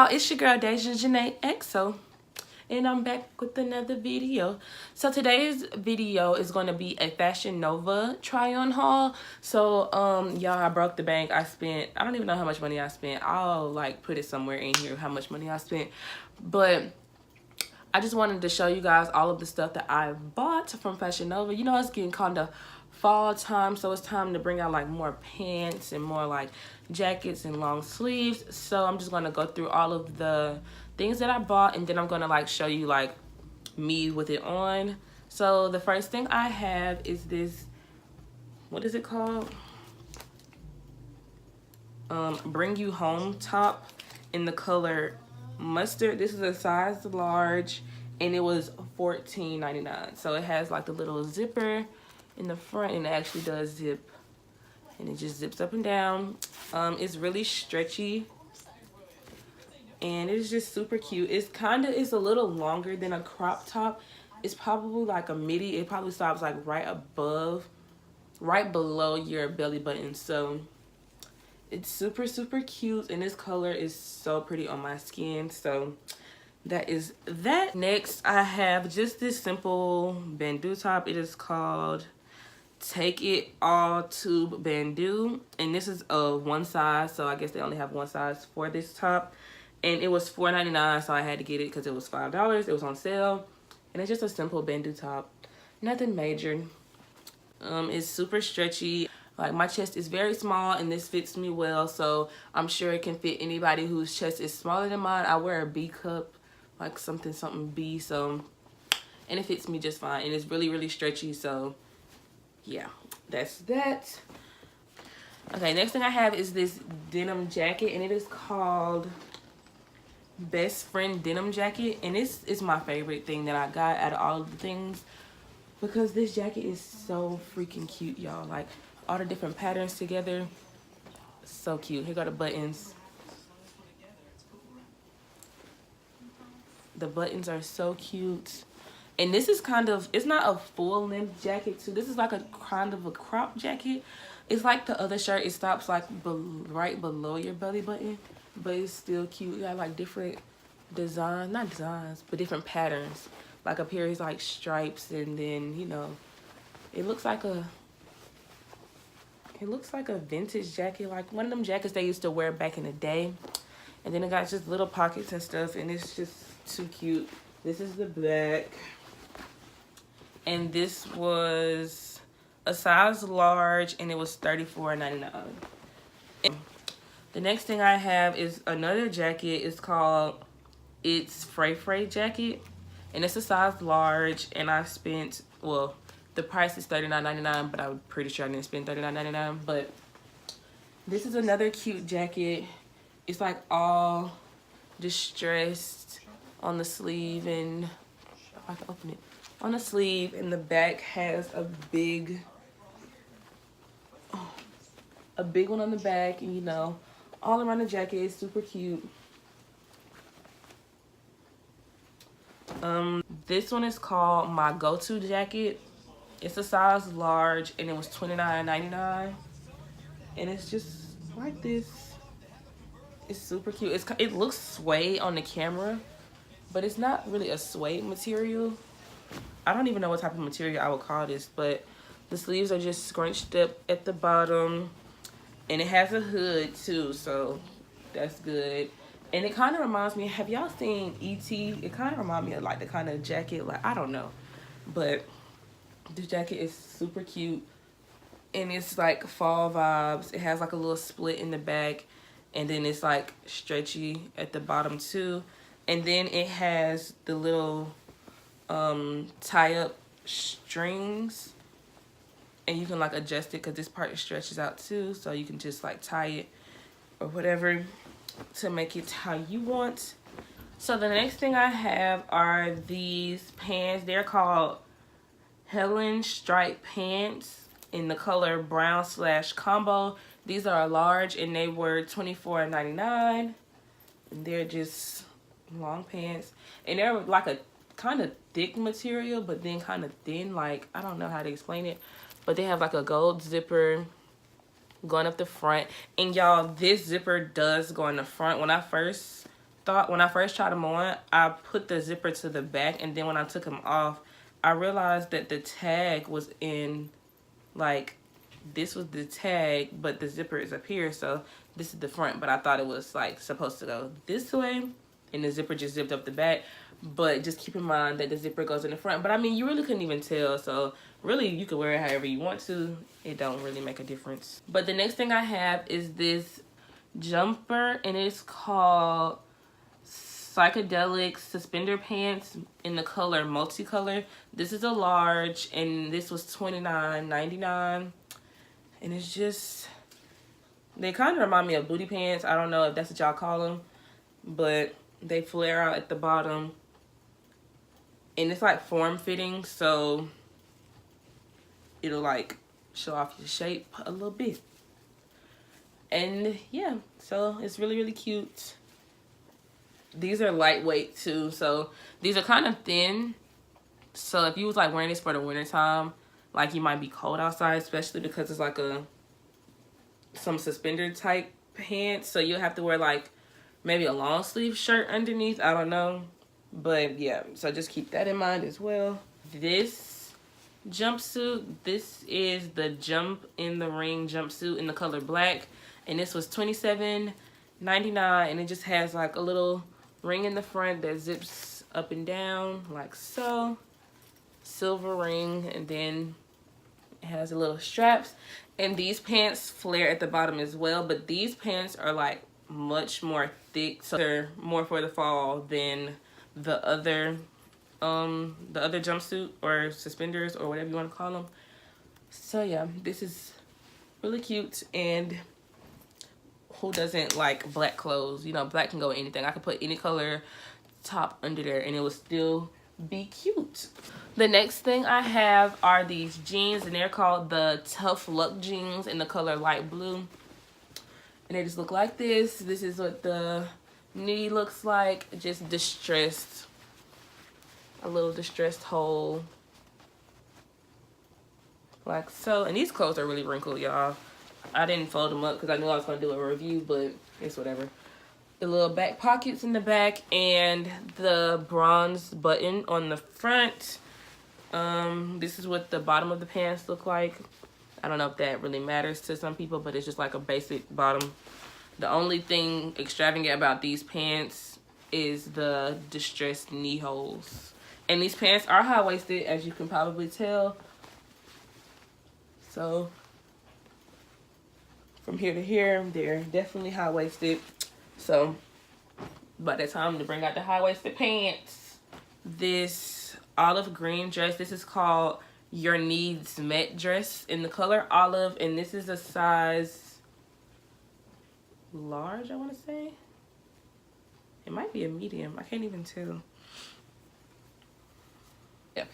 y'all, it's your girl Deja Janae XO, and I'm back with another video. So today's video is going to be a Fashion Nova try-on haul. So y'all, I broke the bank. I don't even know how much money I spent. I'll like put it somewhere in here how much money I spent, but I just wanted to show you guys all of the stuff that I bought from Fashion Nova. You know, it's getting kind of fall time, so it's time to bring out like more pants and more like jackets and long sleeves. So I'm just going to go through all of the things that I bought, and then I'm going to like show you like me with it on. So the first thing I have is this, what is it called? Bring You Home top in the color mustard. This is a size large, and it was $14.99. So it has like the little zipper in the front, and it actually does zip, and it just zips up and down. It's really stretchy, and it's just super cute. It's a little longer than a crop top. It's probably like a midi. It probably stops like right below your belly button. So it's super cute, and this color is so pretty on my skin. So that is that. Next, I have just this simple bandeau top. It is called Take It All Tube Bandeau, and this is a one size, so I guess they only have one size for this top, and it was $4.99, so I had to get it because it was $5. It was on sale, and it's just a simple bandeau top, nothing major. It's super stretchy. Like, my chest is very small, and this fits me well, so I'm sure it can fit anybody whose chest is smaller than mine. I wear a B cup, like something B, so, and it fits me just fine, and it's really stretchy. So yeah, that's that. Okay, next thing I have is this denim jacket, and it is called Best Friend Denim Jacket, and this is my favorite thing that I got out of all of the things, because this jacket is so freaking cute, y'all. Like, all the different patterns together, so cute. Here go the buttons. The buttons are so cute. And this is kind of, it's not a full length jacket too. This is like a kind of a crop jacket. It's like the other shirt. It stops like right below your belly button, but it's still cute. You got like different designs, not designs, but different patterns. Like up here is like stripes, and then, you know, it looks like a vintage jacket, like one of them jackets they used to wear back in the day. And then it got just little pockets and stuff, and it's just too cute. This is the back. And this was a size large, and it was $34.99. The next thing I have is another jacket. It's called It's Fray jacket, and it's a size large, and I spent, well, the price is $39.99, but I'm pretty sure I didn't spend $39.99. But this is another cute jacket. It's like all distressed on the sleeve, and if I can open it, on the sleeve, and the back has a big one on the back, and you know, all around the jacket is super cute. This one is called My Go-To Jacket. It's a size large, and it was $29.99, and it's just like this. It's super cute. It looks suede on the camera, but it's not really a suede material. I don't even know what type of material I would call this, but the sleeves are just scrunched up at the bottom, and it has a hood too, so that's good. And it kind of reminds me, have y'all seen E.T.? It kind of reminds me of like the kind of jacket, like, I don't know, but this jacket is super cute, and it's like fall vibes. It has like a little split in the back, and then it's like stretchy at the bottom too, and then it has the little tie up strings, and you can like adjust it because this part stretches out too, so you can just like tie it or whatever to make it how you want. So the next thing I have are these pants. They're called Helen Stripe pants in the color brown / combo. These are a large, and they were $24.99. They're just long pants, and they're like a kind of thick material, but then kind of thin. Like, I don't know how to explain it, but they have like a gold zipper going up the front. And y'all, this zipper does go in the front. When I first thought when I first tried them on, I put the zipper to the back, and then when I took them off, I realized that the tag was in, like, this was the tag, but the zipper is up here, so this is the front. But I thought it was like supposed to go this way, and the zipper just zipped up the back. But just keep in mind that the zipper goes in the front. But I mean, you really couldn't even tell, so really you can wear it however you want to. It don't really make a difference. But the next thing I have is this jumper, and it's called Psychedelic Suspender Pants in the color multicolor. This is a large, and this was $29.99. And it's just, they kind of remind me of booty pants. I don't know if that's what y'all call them, but they flare out at the bottom. And it's like form-fitting, so it'll like show off your shape a little bit. And yeah, so it's really, really cute. These are lightweight too, so these are kind of thin. So if you was like wearing this for the winter time, like you might be cold outside, especially because it's like some suspender type pants. So you'll have to wear like maybe a long sleeve shirt underneath. I don't know. But yeah, so just keep that in mind as well. This jumpsuit, this is the Jump in the Ring jumpsuit in the color black. And this was $27.99, and it just has like a little ring in the front that zips up and down like so. Silver ring, and then it has a little straps. And these pants flare at the bottom as well, but these pants are like much more thick, so they're more for the fall than the other jumpsuit or suspenders or whatever you want to call them. So yeah, this is really cute. And who doesn't like black clothes? You know, black can go with anything. I could put any color top under there and it will still be cute. The next thing I have are these jeans, and they're called the Tough Luck jeans in the color light blue. And they just look like this. This is what the knee looks like, just distressed. A little distressed hole. Like so. And these clothes are really wrinkled, y'all. I didn't fold them up because I knew I was going to do a review, but it's whatever. The little back pockets in the back and the bronze button on the front. This is what the bottom of the pants look like. I don't know if that really matters to some people, but it's just like a basic bottom. The only thing extravagant about these pants is the distressed knee holes. And these pants are high-waisted, as you can probably tell. So from here to here, they're definitely high-waisted. So by the time to bring out the high-waisted pants, this olive green dress, this is called Your Needs Met dress in the color olive, and this is a size large, I want to say. It might be a medium, I can't even tell. Yeah,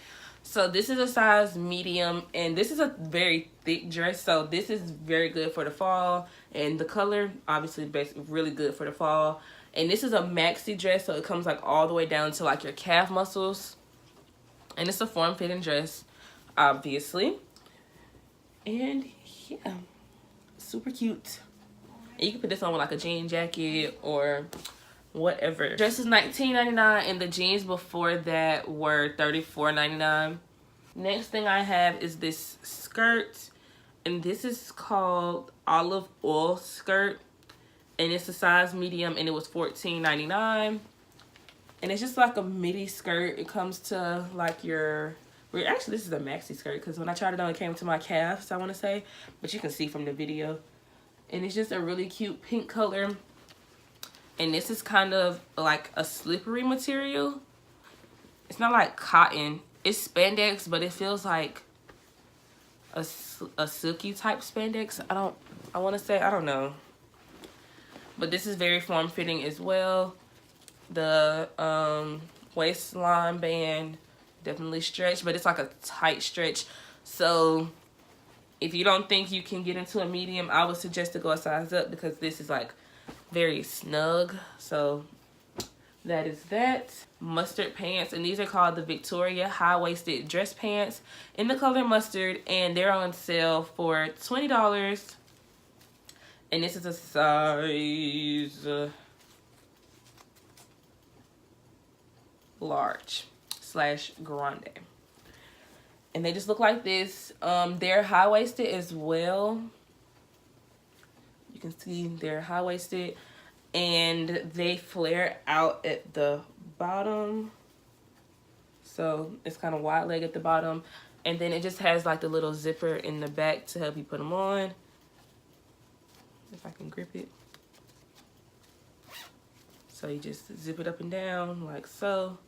so this is a size medium, and this is a very thick dress, so this is very good for the fall. And the color obviously basically really good for the fall. And this is a maxi dress, so it comes like all the way down to like your calf muscles. And it's a form-fitting dress, obviously. And yeah, super cute. And you can put this on with like a jean jacket or whatever. Dress is $19.99, and the jeans before that were $34.99. Next thing I have is this skirt, and this is called Olive Oil Skirt, and it's a size medium, and it was $14.99. And it's just like a midi skirt. It comes to like your, well, actually this is a maxi skirt because when I tried it on, it came to my calves, I want to say, but you can see from the video. And it's just a really cute pink color. And this is kind of like a slippery material. It's not like cotton. It's spandex, but it feels like a silky type spandex. I want to say, I don't know. But this is very form-fitting as well. The waistline band definitely stretched, but it's like a tight stretch. So if you don't think you can get into a medium, I would suggest to go a size up because this is like very snug. So that is that. Mustard pants, and these are called the Victoria high-waisted dress pants in the color mustard, and they're on sale for $20. And this is a size large slash grande. And they just look like this. They're high-waisted as well. You can see they're high-waisted, and they flare out at the bottom. So it's kind of wide leg at the bottom. And then it just has like the little zipper in the back to help you put them on. If I can grip it. So you just zip it up and down like so.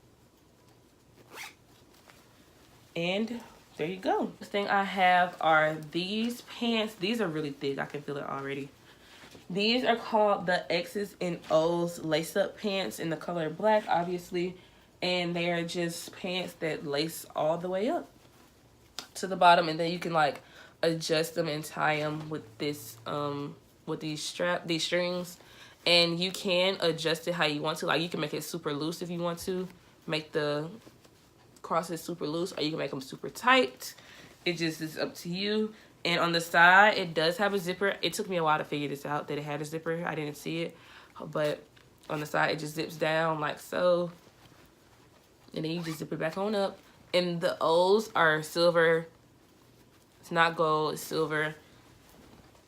And there you go. Next thing I have are these pants. These are really thick. I can feel it already. These are called the X's and O's lace-up pants in the color black, obviously. And they are just pants that lace all the way up to the bottom. And then you can like adjust them and tie them with this, with these strings. And you can adjust it how you want to. Like you can make it super loose if you want to. Make the crosses super loose, or you can make them super tight. It just is up to you. And on the side, it does have a zipper. It took me a while to figure this out, that it had a zipper. I didn't see it. But on the side, it just zips down like so. And then you just zip it back on up. And the O's are silver. It's not gold, it's silver.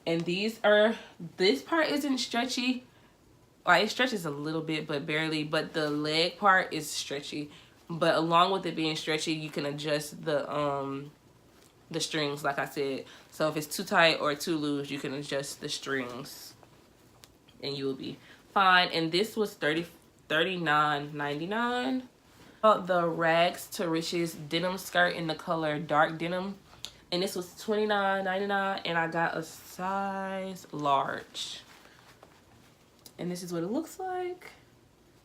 And these are, this part isn't stretchy. Like it stretches a little bit, but barely. But the leg part is stretchy. But along with it being stretchy, you can adjust the strings, like I said. So if it's too tight or too loose, you can adjust the strings, and you will be fine. And this was $39.99. The Rags to Riches denim skirt in the color dark denim, and this was $29.99, and I got a size large. And this is what it looks like.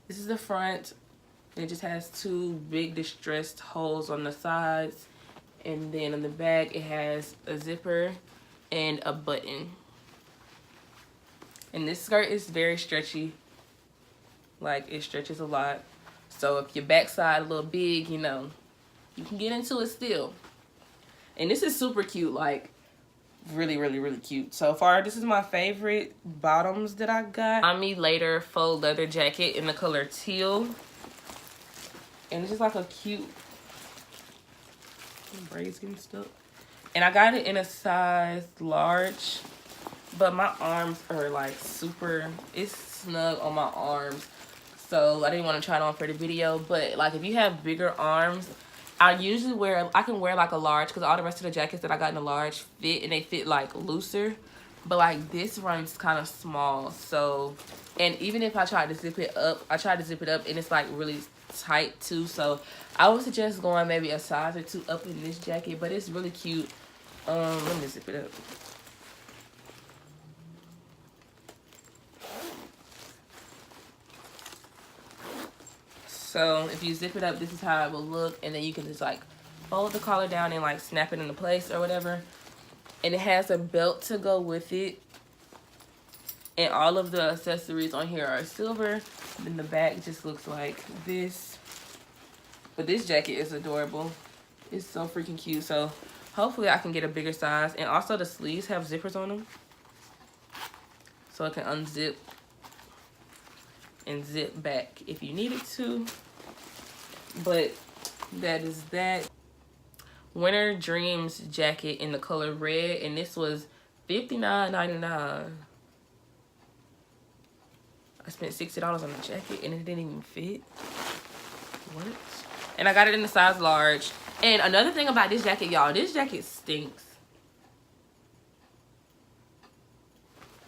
This is the front. It just has two big distressed holes on the sides, and then on the back it has a zipper and a button. And this skirt is very stretchy. Like it stretches a lot. So if your backside a little big, you know, you can get into it still. And this is super cute, like really, really, really cute. So far, this is my favorite bottoms that I got. On me later faux leather jacket in the color teal. And it's just like a cute, braids getting stuck. And I got it in a size large, but my arms are like super, it's snug on my arms. So I didn't want to try it on for the video, but like if you have bigger arms, I usually I can wear like a large, because all the rest of the jackets that I got in a large fit, and they fit like looser. But like this runs kind of small. So, and even if I tried to zip it up, and it's like really tight too. So I would suggest going maybe a size or two up in this jacket, but it's really cute. Let me zip it up. So if you zip it up, this is how it will look. And then you can just like fold the collar down and like snap it into place or whatever. And it has a belt to go with it. And all of the accessories on here are silver. Then the back just looks like this. But this jacket is adorable. It's so freaking cute. So hopefully I can get a bigger size. And also the sleeves have zippers on them. So it can unzip and zip back if you needed to. But that is that. Winter Dreams jacket in the color red, and this was $59.99. I spent $60 on the jacket and it didn't even fit. What? And I got it in the size large. And another thing about this jacket, y'all, this jacket stinks.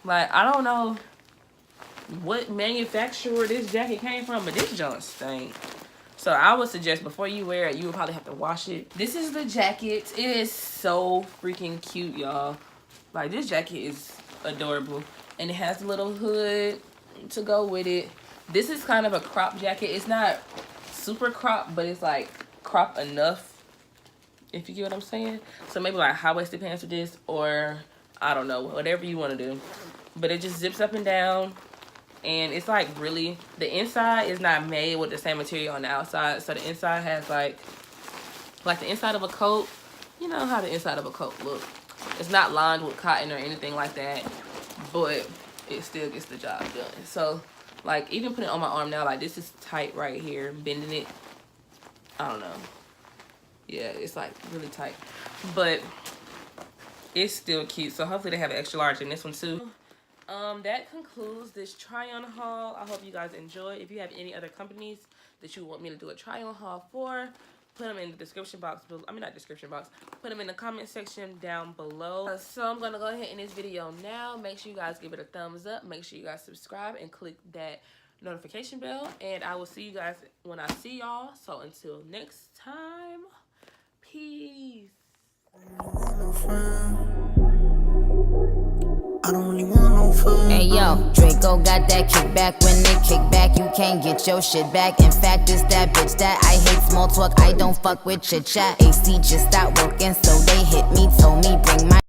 Like, I don't know what manufacturer this jacket came from, but this junk stink. So I would suggest before you wear it, you would probably have to wash it. This is the jacket. It is so freaking cute, y'all. Like, this jacket is adorable. And it has a little hood to go with it. This is kind of a crop jacket. It's not super crop, but it's like crop enough, if you get what I'm saying. So maybe like high-waisted pants with this, or I don't know, whatever you want to do. But it just zips up and down. And it's like really, the inside is not made with the same material on the outside. So the inside has like the inside of a coat. You know how the inside of a coat looks. It's not lined with cotton or anything like that, but it still gets the job done. So like even putting it on my arm now, like this is tight right here, bending it. I don't know. Yeah, it's like really tight, but it's still cute. So hopefully they have an extra large in this one too. That concludes this try on haul. I hope you guys enjoy. If you have any other companies that you want me to do a try on haul for, put them in the description box below. I mean, not description box, put them in the comment section down below. So I'm gonna go ahead in this video now. Make sure you guys give it a thumbs up. Make sure you guys subscribe and click that notification bell, and I will see you guys when I see y'all. So until next time, peace. I don't really want no food. Hey yo, Draco got that kickback. When they kick back, you can't get your shit back. In fact, it's that bitch that I hate small talk. I don't fuck with chit chat. AC just stopped working, so they hit me, told me bring my